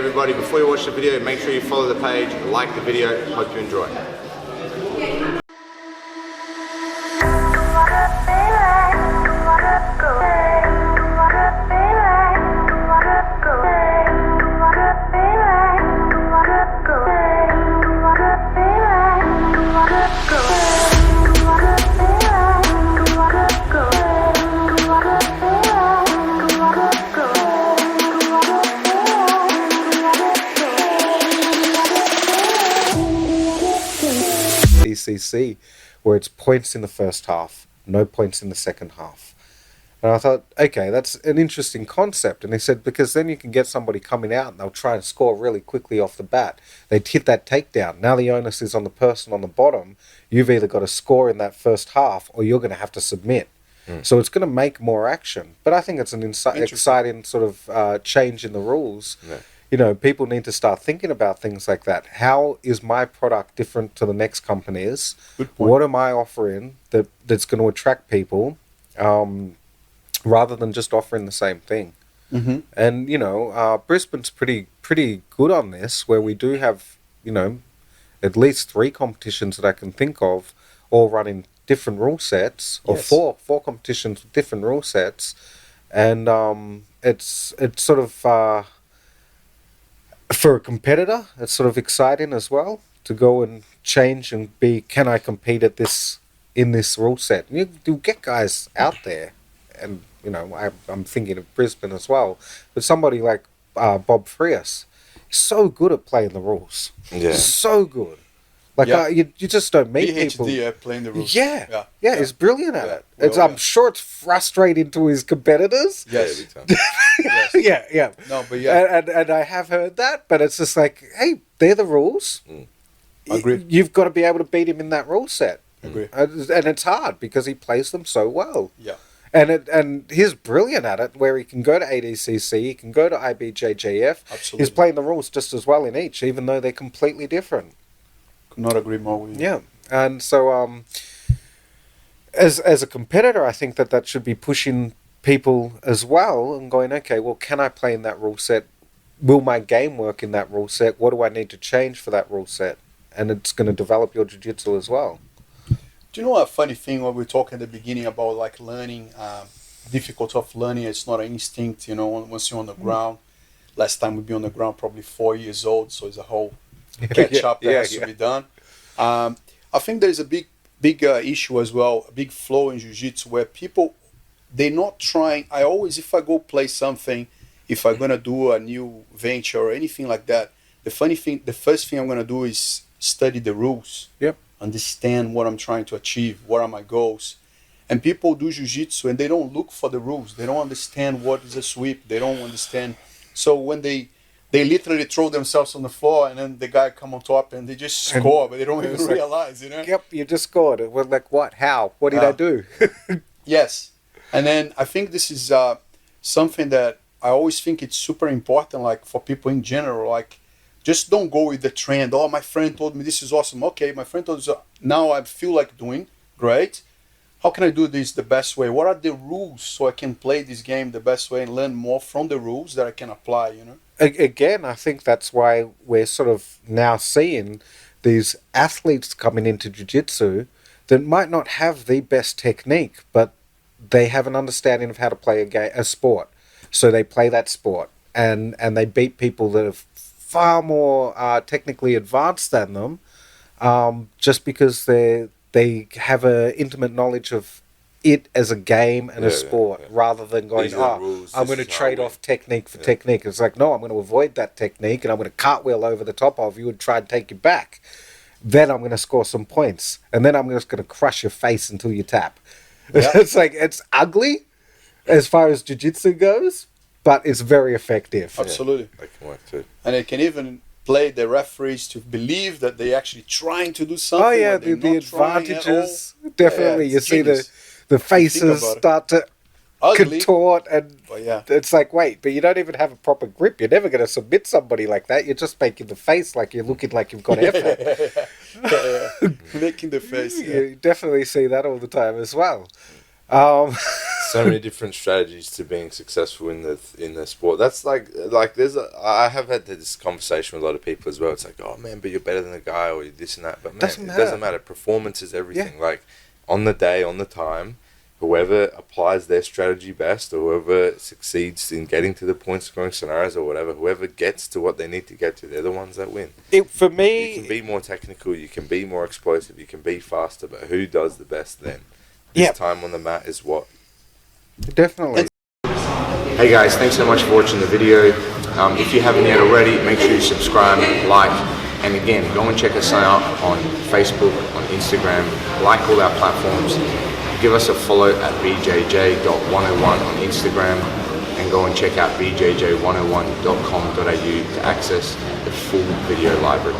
everybody, before you watch the video, make sure you follow the page, like the video. Hope you enjoy. ACC, where it's points in the first half, no points in the second half. And I thought, okay, that's an interesting concept. And he said, because then you can get somebody coming out and they'll try and score really quickly off the bat. They'd hit that takedown. Now the onus is on the person on the bottom. You've either got to score in that first half or you're going to have to submit. So it's going to make more action. But I think it's an exciting sort of change in the rules. Yeah. You know, people need to start thinking about things like that. How is my product different to the next company's? What am I offering that's going to attract people, rather than just offering the same thing? Mm-hmm. And, you know, Brisbane's pretty good on this, where we do have, you know, at least 3 competitions that I can think of, all running different rule sets, or Yes. four competitions with different rule sets. And it's sort of... for a competitor, it's sort of exciting as well to go and change and be, can I compete at this in this rule set? And you'll get guys out there, and you know, I'm thinking of Brisbane as well, but somebody like Bob Frias, so good at playing the rules, so good. Like you just don't meet people. PhD playing the rules. Yeah, he's brilliant at it. Well, I'm sure it's frustrating to his competitors. Yes. Yes. yeah. No, but and I have heard that, but it's just like, hey, they're the rules. Agree. You've got to be able to beat him in that rule set. Agree. And it's hard because he plays them so well. Yeah. And he's brilliant at it, where he can go to ADCC, he can go to IBJJF. Absolutely. He's playing the rules just as well in each, even though they're completely different. Could not agree more with you. Yeah. And so as a competitor, I think that should be pushing people as well and going, okay, well, can I play in that rule set? Will my game work in that rule set? What do I need to change for that rule set? And it's going to develop your jiu-jitsu as well. Do you know a funny thing when we talk at the beginning about like learning, difficulty of learning? It's not an instinct, you know, once you're on the ground. Last time we'd be on the ground probably 4 years old, so it's a whole catch up that has to be done. I think there's a big issue as well, a big flow in jiu-jitsu where people, they're not trying. I always, if I go play something, if I'm going to do a new venture or anything like that, the first thing I'm going to do is study the rules. Yep. Understand what I'm trying to achieve, what are my goals. And people do jiu-jitsu and they don't look for the rules. They don't understand what is a sweep. They don't understand. So when they literally throw themselves on the floor and then the guy come on top and they just score, but they don't even realize, you know? Yep, you just scored. We're like, what? How? What did I do? Yes. And then I think this is something that I always think it's super important, like for people in general, like just don't go with the trend. Oh, my friend told me this is awesome. Okay, my friend told me, now I feel like doing great. How can I do this the best way? What are the rules so I can play this game the best way and learn more from the rules that I can apply, you know? Again, I think that's why we're sort of now seeing these athletes coming into jiu-jitsu that might not have the best technique, but they have an understanding of how to play a sport. So they play that sport and they beat people that are far more technically advanced than them, just because they have an intimate knowledge of it as a game and a sport, rather than going, I'm going to trade off technique for technique. It's like, no, I'm going to avoid that technique and I'm going to cartwheel over the top of you and try and take you back. Then I'm going to score some points. And then I'm just going to crush your face until you tap. Yep. It's like, it's ugly as far as jiu-jitsu goes, but it's very effective. Absolutely. I can work too. And it can even play the referees to believe that they're actually trying to do something. Oh yeah, the advantages. Definitely. You see the faces start to contort, and it's like, wait, but you don't even have a proper grip. You're never going to submit somebody like that. You're just making the face like you're looking like you've got effort. Making the face. You definitely see that all the time as well. So many different strategies to being successful in the sport. That's like I have had this conversation with a lot of people as well. It's like, oh man, but you're better than the guy, or this and that. But man, it doesn't matter. Performance is everything. Yeah. Like on the day, on the time, whoever applies their strategy best, or whoever succeeds in getting to the point scoring scenarios or whatever, whoever gets to what they need to get to, they're the ones that win. For me, You can be more technical, you can be more explosive, you can be faster, but who does the best then? This time on the mat is what. definitely. Hey guys, thanks so much for watching the video. If you haven't yet already, make sure you subscribe, like, and again, go and check us out on Facebook, on Instagram, like all our platforms. Give us a follow at bjj.101 on Instagram, and go and check out bjj101.com.au to access the full video library.